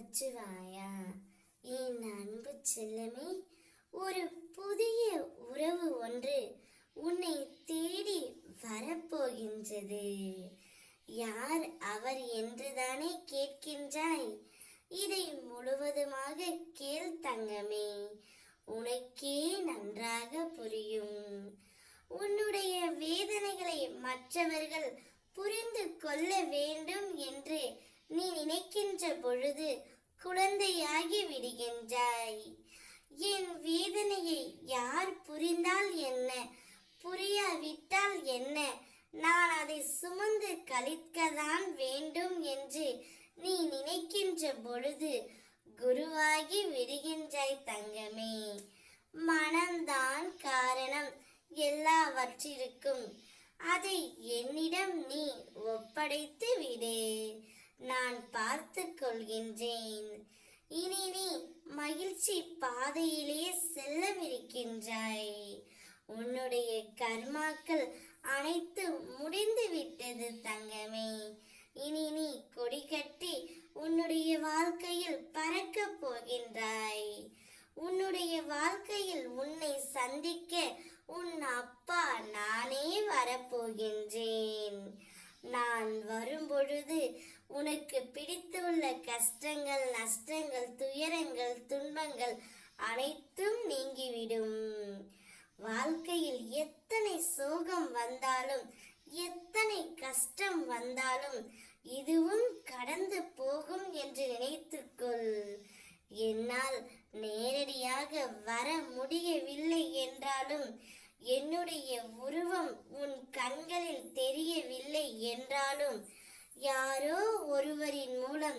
நமச்சிவாயா. என் அன்பு செல்லமே, ஒரு புதிய உறவு ஒன்று உன்னை தேடி வரப்போகின்றது. யார் அவர் என்றுதானே கேட்கின்றாய்? இதை முழுவதுமாக கேள் தங்கமே, உனக்கே நன்றாக புரியும். உன்னுடைய வேதனைகளை மற்றவர்கள் புரிந்து கொள்ள வேண்டும் என்று நீ நினைக்கின்ற பொழுது குழந்தையாகி விடுகின்றாய். என் வேதனையை யார் புரிந்தால் என்ன, புரியாவிட்டால் என்ன, நான் அதை சுமந்து கழிக்கத்தான் வேண்டும் என்று நீ நினைக்கின்ற பொழுது குருவாகி விடுகின்றாய் தங்கமே. மனம்தான் காரணம் எல்லாவற்றிற்கும். அதை என்னிடம் நீ ஒப்படைத்து விடு, நான் பார்த்து கொள்கின்றேன். இனி நீ மகிழ்ச்சி பாதையிலே செல்லவிருக்கின்றாய். உன்னுடைய கர்மாக்கள் அனைத்து முடிந்து விட்டது தங்கமே. இனி நீ கொடி கட்டி உன்னுடைய வாழ்க்கையில் பறக்க போகின்றாய். உன்னுடைய வாழ்க்கையில் உன்னை சந்திக்க உன் அப்பா நானே வரப்போகின்றேன். நான் வரும்பொழுது உனக்கு பிடித்துள்ள கஷ்டங்கள், நஷ்டங்கள், துயரங்கள், துன்பங்கள் அனைத்தும் நீங்கிவிடும். வாழ்க்கையில் எத்தனை சோகம் வந்தாலும், எத்தனை கஷ்டம் வந்தாலும் இதுவும் கடந்து போகும் என்று நினைத்துக்கொள். என்னால் நேரடியாக வர முடியவில்லை என்றாலும், என்னுடைய உருவம் உன் கண்களில் தெரியவில்லை என்றாலும், யாரோ ஒருவரின் மூலம்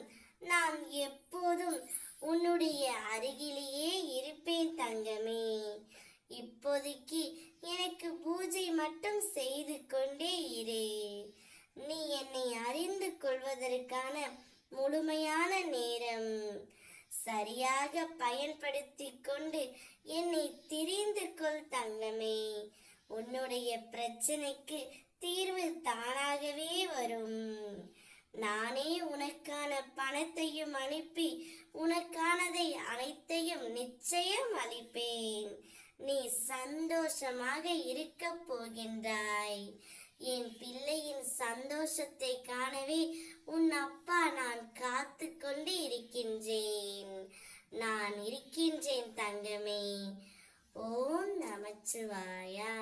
நான் எப்போதும் உன்னுடைய அருகிலேயே இருப்பேன் தங்கமே. இப்போதைக்கு எனக்கு பூஜை மட்டும் செய்து கொண்டே இரு. நீ என்னை அறிந்து கொள்வதற்கான முழுமையான நேரம். சரியாக பயன்படுத்தி கொண்டு என்னை தெரிந்து கொள் தங்கமே. உன்னுடைய பிரச்சனைக்கு தீர்வு தானாகவே வரும். நானே உனக்கான பணத்தையும் அனுப்பி உனக்கானதை அனைத்தையும் நிச்சயம் அளிப்பேன். நீ சந்தோஷமாக இருக்க போகின்றாய். என் பிள்ளையின் சந்தோஷத்தை காணவே உன் அப்பா நான் காத்து கொண்டு இருக்கின்றேன். நான் இருக்கின்றேன் தங்கமே. ஓம் நமச்சிவாயா.